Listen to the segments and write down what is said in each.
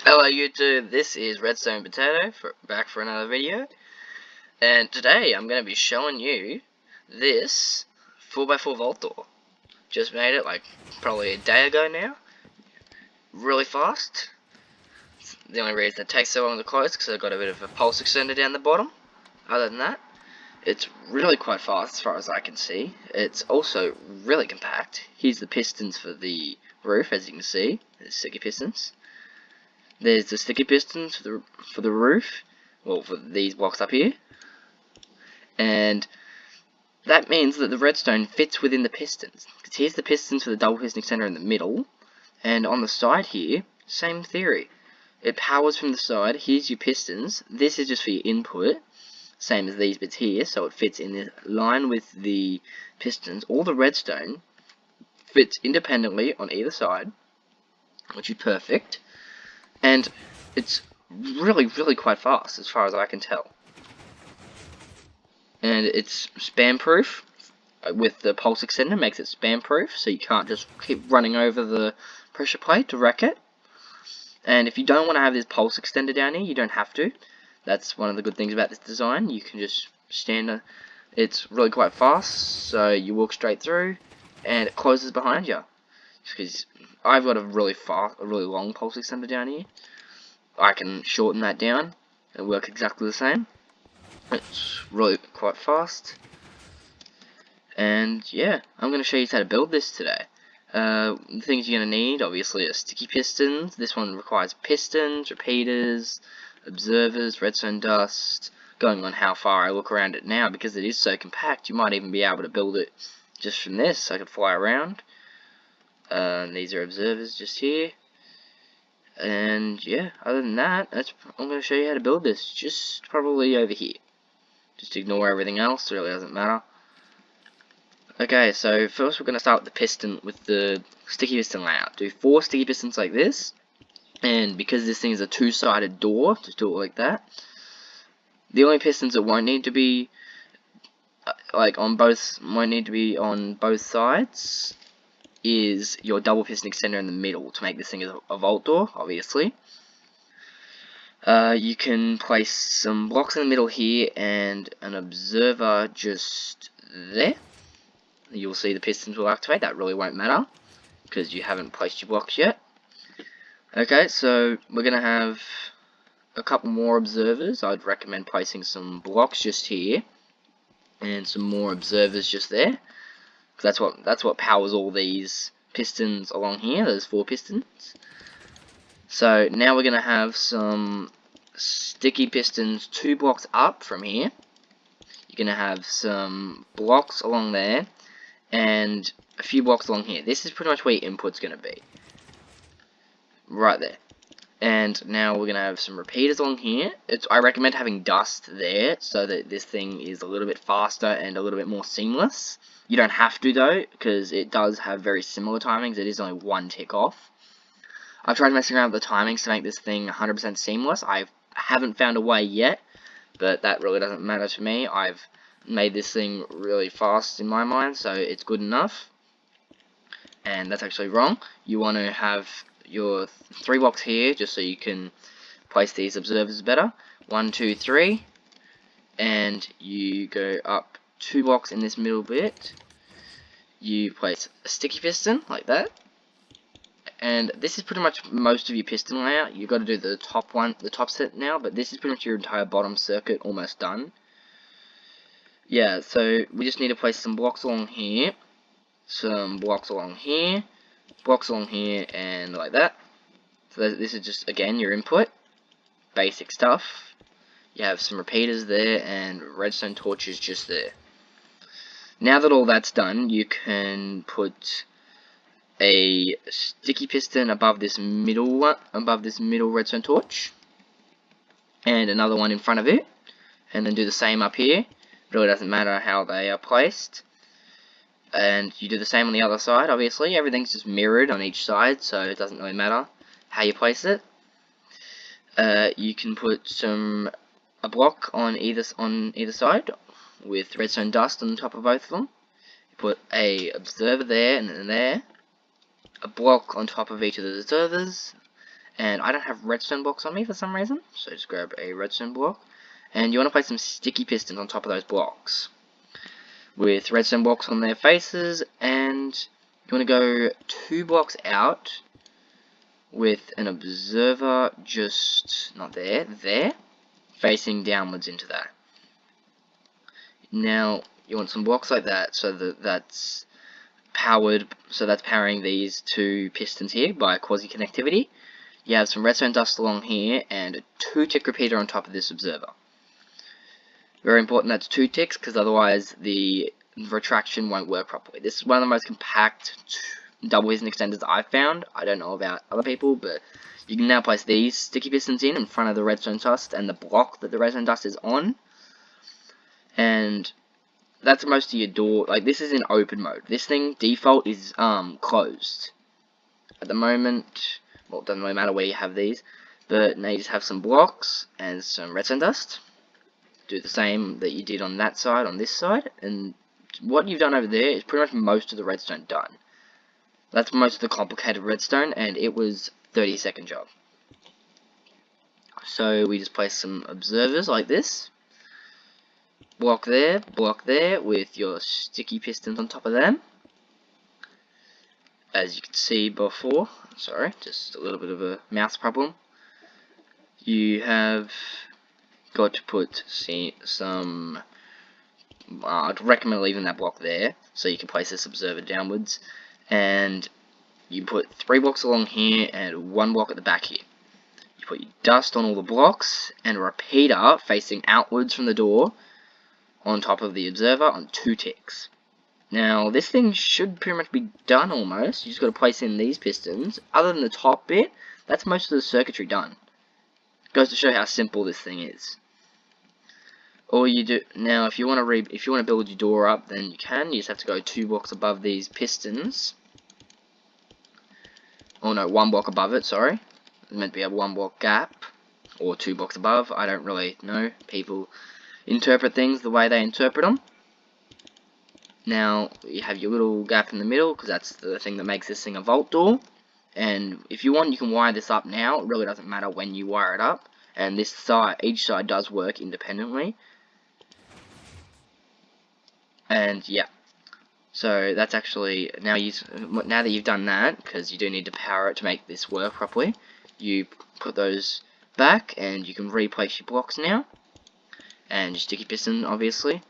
Hello YouTube, this is Redstone Potato back for another video, and today I'm going to be showing you this 4x4 vault door. Just made it like probably a day ago now, really fast. The only reason it takes so long to close is because I've got a bit of a pulse extender down the bottom. Other than that, it's really quite fast as far as I can see. It's also really compact. Here's the pistons for the roof, as you can see, there's sticky pistons. There's the sticky pistons for the roof, well, for these blocks up here, and that means that the redstone fits within the pistons. Because here's the pistons for the double piston extender in the middle, and on the side here, same theory. It powers from the side. Here's your pistons. This is just for your input, same as these bits here, so it fits in this line with the pistons. All the redstone fits independently on either side, which is perfect. And it's really quite fast as far as I can tell. And it's spam proof with the pulse extender, makes it spam proof, so you can't just keep running over the pressure plate to wreck it. And if you don't want to have this pulse extender down here, you don't have to. That's one of the good things about this design. You can just stand, it's really quite fast, so you walk straight through and it closes behind you. Because I've got a really long pulse extender down here. I can shorten that down and work exactly the same. It's really quite fast. And yeah, I'm going to show you how to build this today. The things you're going to need, obviously, are sticky pistons. This one requires pistons, repeaters, observers, redstone dust. Going on how far I look around it now, because it is so compact, you might even be able to build it just from this. I could fly around. These are observers just here, and yeah, other than that, I'm going to show you how to build this, just probably over here. Just ignore everything else, it really doesn't matter. Okay, so first we're going to start with the piston, with the sticky piston layout. Do 4 sticky pistons like this, and because this thing is a two-sided door, just do it like that. The only pistons that won't need to be on both sides is your double piston extender in the middle to make this thing a vault door, obviously. You can place some blocks in the middle here and an observer just there. You'll see the pistons will activate. That really won't matter because you haven't placed your blocks yet. Okay, so we're going to have a couple more observers. I'd recommend placing some blocks just here and some more observers just there. That's what powers all these pistons along here. There's 4 pistons. So now we're going to have some sticky pistons 2 blocks up from here. You're going to have some blocks along there and a few blocks along here. This is pretty much where your input's going to be. Right there. And now we're going to have some repeaters along here. I recommend having dust there so that this thing is a little bit faster and a little bit more seamless. You don't have to though, because it does have very similar timings. It is only 1 tick off. I've tried messing around with the timings to make this thing 100% seamless. I haven't found a way yet, but that really doesn't matter to me. I've made this thing really fast in my mind, so it's good enough. And that's actually wrong. You want to have your 3 blocks here, just so you can place these observers better. 1, 2, 3, and you go up 2 blocks in this middle bit. You place a sticky piston like that, and this is pretty much most of your piston layout. You've got to do the top set now, but this is pretty much your entire bottom circuit almost done. Yeah, so we just need to place some blocks along here, some blocks along here, blocks along here, and like that. So this is just, again, your input, basic stuff. You have some repeaters there and redstone torches just there. Now that all that's done, you can put a sticky piston above this middle redstone torch, and another one in front of it, and then do the same up here. Really doesn't matter how they are placed. And you do the same on the other side, obviously. Everything's just mirrored on each side, so it doesn't really matter how you place it. You can put a block on either side with redstone dust on the top of both of them. You put a observer there and then there. A block on top of each of the observers. And I don't have redstone blocks on me for some reason, so just grab a redstone block. And you want to place some sticky pistons on top of those blocks with redstone blocks on their faces, and you want to go 2 blocks out with an observer just not there, facing downwards into that. Now you want some blocks like that, so that's powered, so that's powering these 2 pistons here by quasi connectivity. You have some redstone dust along here and a 2 tick repeater on top of this observer. Very important that's 2 ticks, because otherwise the retraction won't work properly. This is one of the most compact double piston extenders I've found. I don't know about other people, but you can now place these sticky pistons in front of the redstone dust and the block that the redstone dust is on. And that's most of your door. Like, this is in open mode. This thing default is closed at the moment. Well, it doesn't really matter where you have these, but now you just have some blocks and some redstone dust. Do the same that you did on that side, on this side, and what you've done over there is pretty much most of the redstone done. That's most of the complicated redstone, and it was a 30-second job. So we just place some observers like this. Block there, with your sticky pistons on top of them. As you can see before, sorry, just a little bit of a mouse problem. You have got to put some, I'd recommend leaving that block there, so you can place this observer downwards, and you put 3 blocks along here, and 1 block at the back here. You put your dust on all the blocks, and a repeater facing outwards from the door, on top of the observer, on 2 ticks. Now, this thing should pretty much be done almost. You just got to place in these pistons. Other than the top bit, that's most of the circuitry done. Goes to show how simple this thing is. All you do now, if you want to build your door up, then you can. You just have to go 2 blocks above these pistons. Oh no, 1 block above it. Sorry, it's meant to be a 1 block gap, or 2 blocks above. I don't really know. People interpret things the way they interpret them. Now you have your little gap in the middle, because that's the thing that makes this thing a vault door. And if you want, you can wire this up now. It really doesn't matter when you wire it up. And this side, each side does work independently. And yeah, so that's actually now that you've done that, because you do need to power it to make this work properly. You put those back, and you can replace your blocks now, and your sticky piston, obviously.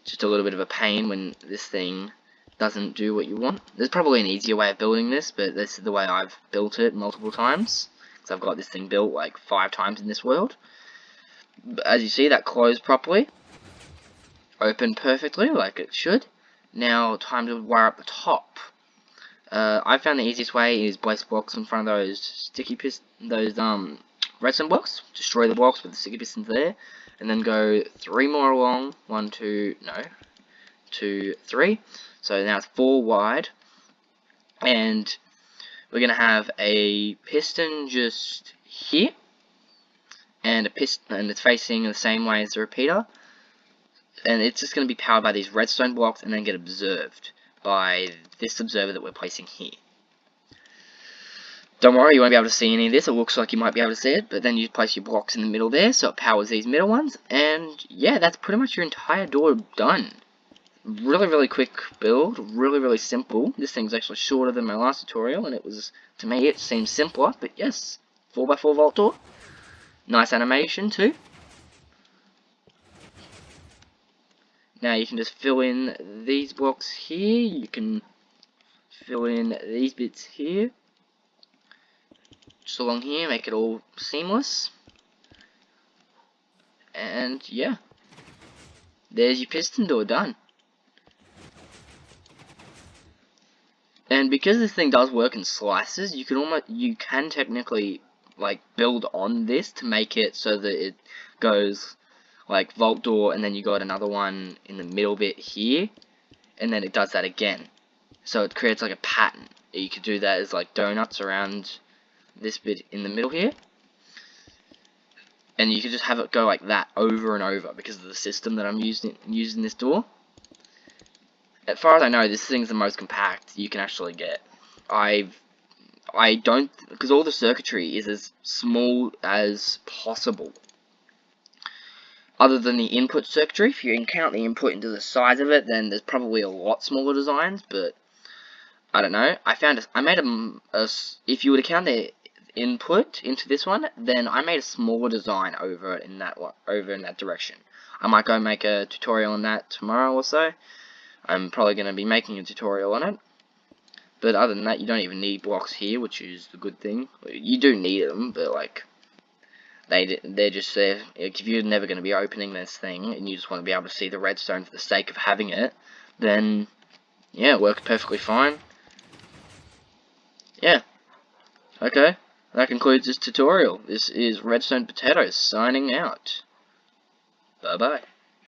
Just a little bit of a pain when this thing doesn't do what you want. There's probably an easier way of building this, but this is the way I've built it multiple times, because I've got this thing built like 5 times in this world. But as you see, that closed properly, open perfectly like it should. Now time to wire up the top. I found the easiest way is place blocks in front of those sticky redstone blocks. Destroy the blocks with the sticky pistons there, and then go 3 more along. 1, 2, no, 2, 3. So now it's 4 wide, and we're gonna have a piston just here, and a piston, and it's facing the same way as the repeater, and it's just gonna be powered by these redstone blocks, and then get observed by this observer that we're placing here. Don't worry, you won't be able to see any of this. It looks like you might be able to see it, but then you place your blocks in the middle there, so it powers these middle ones, and yeah, that's pretty much your entire door done. Really quick build, really simple. This thing's actually shorter than my last tutorial, and it was, to me, it seems simpler, but yes, 4x4 vault door. Nice animation too. Now you can just fill in these blocks here, you can fill in these bits here, just along here, make it all seamless, and yeah, there's your piston door done. And because this thing does work in slices, you can technically like build on this to make it so that it goes like vault door, and then you got another one in the middle bit here, and then it does that again. So it creates like a pattern. You could do that as like donuts around this bit in the middle here, and you could just have it go like that over and over because of the system that I'm using this door. As far as I know, this thing's the most compact you can actually get. I've I don't, because all the circuitry is as small as possible. Other than the input circuitry, if you count the input into the size of it, then there's probably a lot smaller designs, but I don't know. I made if you were to count the input into this one, then I made a smaller design over in that direction. I might go make a tutorial on that tomorrow or so. I'm probably going to be making a tutorial on it. But other than that, you don't even need blocks here, which is the good thing. You do need them, but like they're just there. Like, if you're never going to be opening this thing and you just want to be able to see the redstone for the sake of having it, then yeah, it works perfectly fine. Yeah. Okay. That concludes this tutorial. This is Redstone Potatoes signing out. Bye bye.